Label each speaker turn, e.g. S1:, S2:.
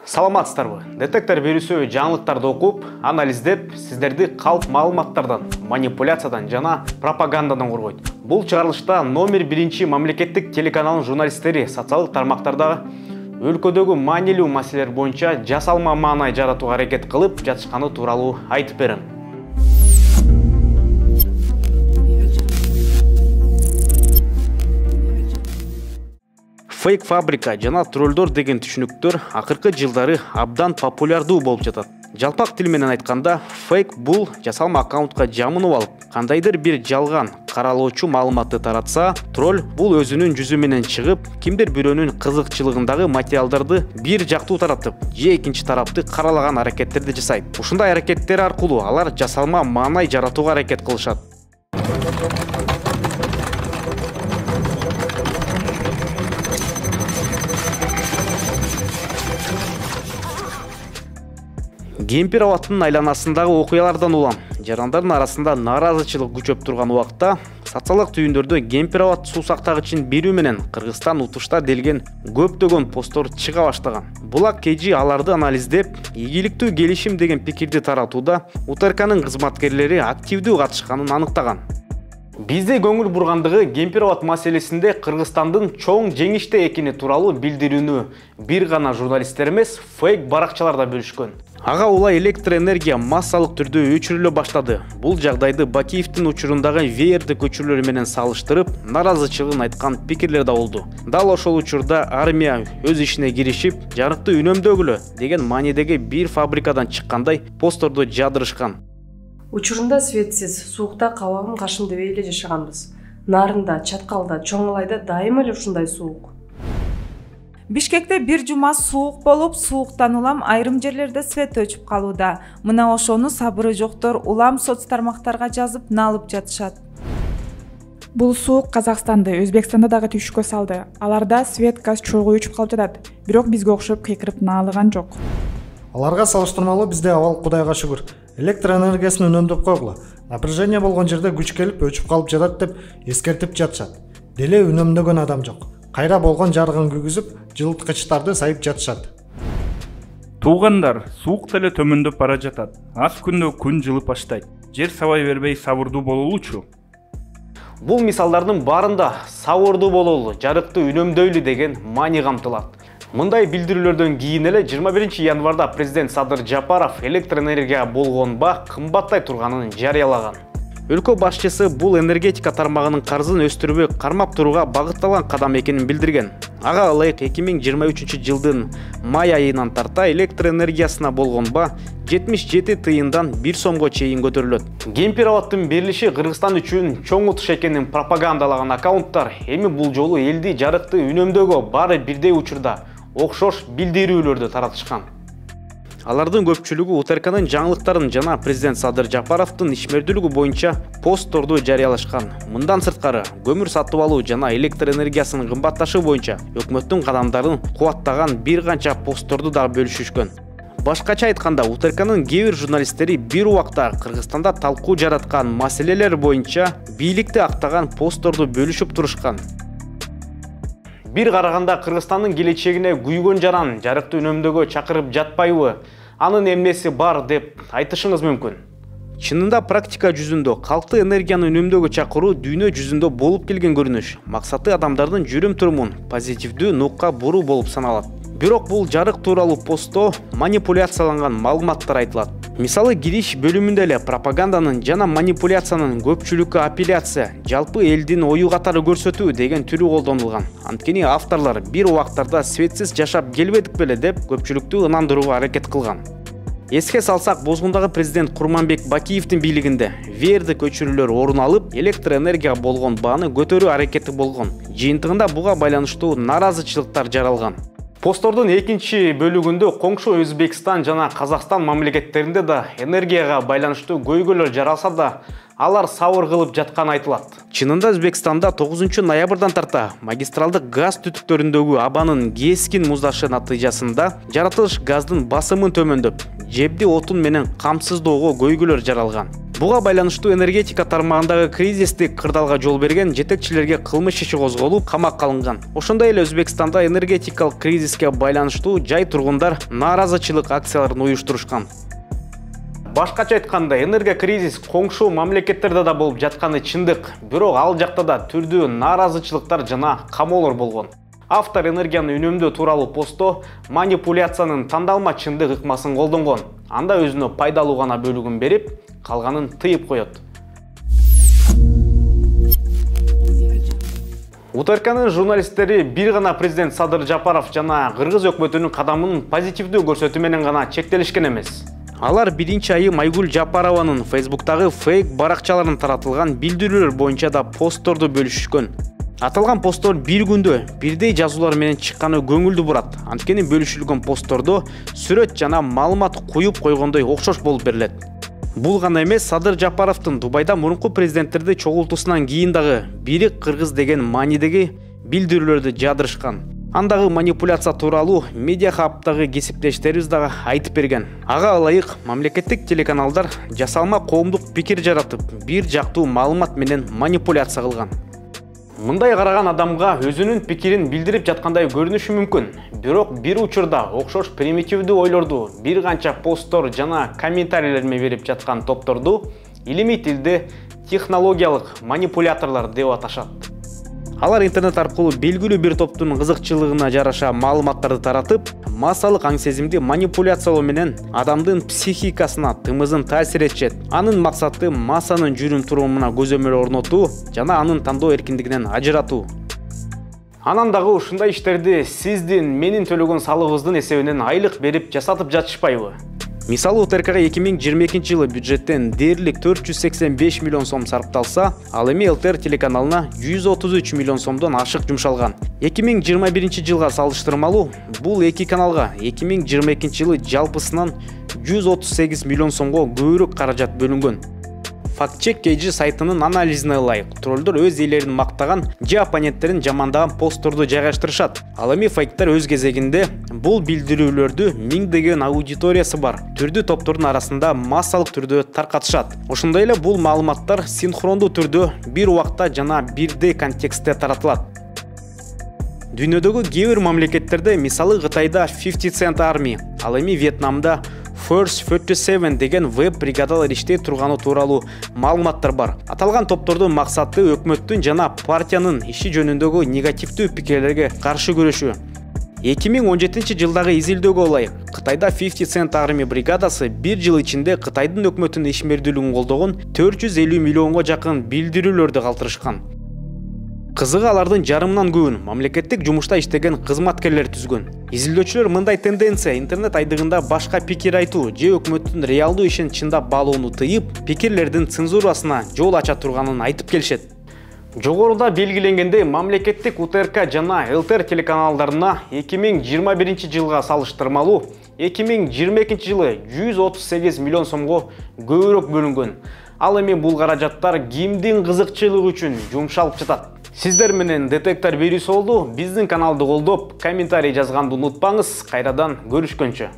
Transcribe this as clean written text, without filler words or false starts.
S1: Саламатсыздарбы? Детектор берүүсү жаңылыктарды окуп, анализдеп, сиздерди калп маалыматтардан, манипуляциядан жана пропагандадан коргойт. Бул чыгарылышта номер 1 мамлекеттик телеканалдын журналисттери социалдык тармактарда өлкөдөгү маанилүү маселелер боюнча жасалма маанай жаратууга аракет кылып жатышканы тууралуу айтып берем. Фейк фабрика жана троллдор деген түшүнүктөр акыркы жылдары абдан популярдуу болуп жатат. Жалпак тил менен айтканда, фейк бул жасалма аккаунтка жамынып алып, кандайдыр бир жалган, каралоочу маалыматты таратса, тролль бул өзүнүн жүзү менен чыгып, кимдир бирөөнүн кызыкчылыгындагы материалдарды бир жактуу таратып, же экинчи тарапты каралаган аракеттерди жасайт. Ушундай аракеттер аркылуу алар жасалма маанай жаратууга аракет кылышат. Кемпир абаттын айланасындагы окуялардан улам жарандардын арасында нааразычылык күчөп турган убакта социалдык түйүндөрдө кемпир абат суу сактагычын берүү менен Кыргызстан утушта делген көптөгөн посттор чыга баштаган. Булак кежи аларды анализдеп, ийгиликтүү келишим деген пикирди таратууда УТРКнын кызматкерлери активдүү катышканын аныктаган. Бизде көңүл бургандыгы кемпир абат маселесинде Кыргызстандын чоң жеңиште экени тууралуу билдирүүнү бир гана журналисттер эмес, фейк баракчаларда бөлүшкөн. Ага улай электроэнергия массалык түрдө өчүрүлө баштады. Бул жагдайды Бакиевдин учурундагы ВРД көчүрүүлөр менен салыштырып, наразычылыгын айткан пикирлер да болду. Дал ошол учурда армия өз ишине киришип, жарыкты үнөмдөгүлө деген маанидеги бир фабрикадан чыккандай постторду жадырышкан.
S2: Учурунда светсиз, суукта кабагым кашым дебей эле жашаганбыз. Нарында, Чаткалда, Чоң Алайда дайыма эле ушундай суук.
S3: Бишкекте бир жума суук болуп, сууктан улам айрым жерлерде свет өчүп калууда. Мына ошону сабыры жоктор улам соц тармактарга жазып, налып жатышат.
S4: Бул суук Казакстанды, Өзбекстанды дагы түйшүккө салды. Аларда свет, газ чогуу өчүп калып жатат. Бирок бизге окшоп кыйкырып наалыган жок.
S5: Аларга салыштырмалуу бизде абал Кудайга шүгүр. Электроэнергиясын үнөмдөп койгула. Напряжение болгон жерде күч келип өчүп калып жатат деп эскертип жатышат. Деле үнөмдөгөн адам жок. Кайра болгон жарыгын күйгүзүп, жылыткычтарды сайып жатышат.
S6: Туугандар, суук деле төмөндөп бара жатат. Аз күндө күн жылып баштайт. Жер сабай бербей сабырдуу бололучу.
S1: Бул мисалдардын баарында сабырдуу бололу, жарыкты үнөмдөйлү деген маани камтылат. Мындай билдирүүлөрдөн кийин эле 21 январда президент Садыр Жапаров электроэнергия болгонба кымбаттай турганын жарыялаган. Өлкө башчысы бул энергетика тармагынын карызын өстүрбөй кармап турууга багытталган кадам экенин билдирген. Ага ылайык 2023 жылдын май айынан тарта электроэнергиясына болгонба 77 тыйындан 1 сомго чейин көтөрүлөт. Кемпир абаттын берилиши Кыргызстан үчүн чоң утуш экенин пропагандалаган аккаунттар эми бул жолу элди жарыкты үнөмдөөгө баары бирдей учурда окшош билдирүүлөрдү таратышкан. Алардын көпчүлүгү УТРКнын жаңылыктарын жана президент Садыр Жапаровдун ишмердүүлүгү боюнча постторду жарыялашкан. Мындан сырткары, көмүр сатып алуу жана электроэнергиясынын кымбатташы боюнча өкмөттүн кадамдарын кубаттаган бир канча постторду дагы бөлүшүшкөн. Башкача айтканда, УТРКнын кээ бир журналисттери бир убакта Кыргызстанда талкуу жараткан маселелер боюнча бийликти актаган постторду бөлүшүп турушкан. Бир караганда Кыргызстандын келечегине күйгөн жаран жарыкты үнөмдөөгө чакырып жатпайбы? Анын эмнеси бар деп айтышыңыз мүмкүн. Чынында практика жүзүндө калкты энергияны үнөмдөөгө чакыруу дүйнө жүзүндө болуп келген көрүнүш. Максаты адамдардын жүрүм-турумун позитивдүү нукка буруу болуп саналат. Бирок бул жарык тууралуу постто манипуляцияланган маалыматтар айтылат. Мисалы, кириш бөлүмүндө эле пропаганданын жана манипуляциянын көпчүлүккө апелляция, жалпы элдин ою катары көрсөтүү деген түрү колдонулган. Анткени авторлор бир убактарда светсиз жашап келбедик беле деп көпчүлүктү ынандырууга аракет кылган. Эске салсак, Бозгундагы президент Курманбек Бакиевдин бийлигинде ВРД көчүрүүлөр орун алып, электроэнергияга болгон бааны көтөрүү аракети болгон. Жыйынтыгында буга байланыштуу наразычылыктар жаралган. Посттордун экинчи бөлүгүндө коңшу Өзбекстан жана Казакстан мамлекеттеринде да энергияга байланыштуу көйгөйлөр жаралса да, алар сабыр кылып жатканы айтылат. Чынында Өзбекстанда 9 ноябрдан тарта магистралдык газ түтүктөрүндөгү абанын кескин муздашы натыйжасында жаратылыш газдын басымын төмөндөп, жебди отун менен камсыздоого көйгөйлөр жаралган. Буга байланыштуу энергетика тармагындагы кризистик кырдаалга жол берген жетекчилерге кылмыш иши козголуп, камакка алынган. Ошондой эле Өзбекстанда энергетикалык кризиске байланыштуу жай тургундар нааразычылык акцияларын уюштурушкан. Башкача айтканда, энерго кризис коңшу мамлекеттерде да болуп жатканы чындык, бирок ал жакта да түрдүү нааразычылыктар жана камоолор болгон. Автор энергияны үнөмдөө тууралуу постто манипуляциянын тандалма чындык ыкмасын колдонгон. Анда өзүнө пайдалуу гана бөлүгүн берип, калганын тыйып коет. УТРКнын журналисттери бир гана президент Садыр Жапаров жана Кыргыз өкмөтүнүн кадамын позитивдүү көрсөтүү менен гана чектелишкен эмес. Алар биринчи айым Айгүл Жапарованын Facebooktагы фейк баракчаларын таратылган билдирүүлөр боюнча да постторду бөлүшүшкөн. Аталган посттор бир күндө бирдей жазуулар менен чыкканы көңүлдү бурат. Анткени бөлүшүлгөн посттордо сүрөт жана маалымат куюп койгондой окшош болуп берилет. Бул гана эмес, Садыр Жапаровдун Дубайда мурунку президенттерди чогултуусунан кийин дагы бирик Кыргыз деген маанидеги билдирүүлөрдү жаадырышкан. Андагы манипуляция тууралуу Медиа Хабтагы кесиптештерибиз дагы айтып берген. Ага ылайык мамлекеттик телеканалдар жасалма коомдук пикир жаратып, бир жактуу маалымат менен манипуляция кылган. Мындай караган адамга өзүнүн пикирин билдирип жаткандай көрүнүшү мүмкүн. Бирок бир учурда окшош примитивдүү ойлорду, бир канча посттор жана комментарийлерме берип жаткан топторду илимий тилде технологиялык манипуляторлор деп аташат. Алар интернет аркылуу белгилүү бир топтун кызыкчылыгына жараша маалыматтарды таратып, массалык аң сезимди манипуляциялоо менен адамдын психикасына тымызын таасир этишет. Анын максаты массанын жүрүм турумуна көзөмөл орнотуу жана анын тандоо эркиндигинен ажыратуу. Анан дагы ушундай иштерди сиздин, менин төлөгөн салыгыбыздын эсебинен айлык берип жасатып жатышпайбы? Мисалы, УТРКга 2022 жылы бюджеттен дээрлик 485 миллион сом сарпталса, ал эми ЛТР телеканалына 133 миллион сомдон ашык жумшалган. 2021 жылга салыштырмалуу бул эки каналга 2022 жылы жалпысынан 138 миллион сомго көбүрөөк каражат бөлүнгөн. Фактчек KG сайтынын анализине ылайык, троллдор өз ээлерин мактаган же оппоненттерин жамандаган постторду жайгаштырышат. Ал эми фейктер өз кезегинде бул билдирүүлөрдү миңдеген аудиториясы бар түрдүү топтордун арасында массалык түрдө таркатышат. Ошондой эле бул маалыматтар синхрондуу түрдө бир убакта жана бирдей контекстте таратылат. Дүйнөдөгү кээ бир мамлекеттерде, мисалы Кытайда 50 Cent Army, ал эми Вьетнамда Force 47 деген веб-бригадалар иштей турганы тууралуу маалыматтар бар. Аталган топтордун максаты өкмөттүн жана партиянын иши жөнүндөгү негативдүү пикирлерге каршы күрөшүү. 2017 жылдагы изилдөөгө ылайык, Кытайда 50 Cent Army бригадасы бир жыл ичинде Кытайдын өкмөтүнүн ишмердүүлүгүн колдогон 450 миллионго жакын билдирүүлөрдү калтырышкан. Кызыгы, алардын жарымынан көбүн мамлекеттик жумушта иштеген кызматкерлер түзгөн. Изилдөөчүлөр мындай тенденция интернет айдыгында башка пикир айтуу же өкмөттүн реалдуу ишин чындап баалоону тыйып, пикирлердин цензурасына жол ача турганын айтып келишет. Жогоруда белгиленгендей, мамлекеттик УТРК жана ЛТР телеканалдарына 2021 жылга салыштырмалуу 2022 жылы 138 миллион сомго көбүрөөк бөлүнгөн. Ал эми бул каражаттар кимдин кызыкчылыгы үчүн жумшалып жатат? Сиздер менен детектор берүүсү болду. Биздин каналды колдоп, комментарий жазганды унутпаңыз. Кайрадан көрүшкөнчө.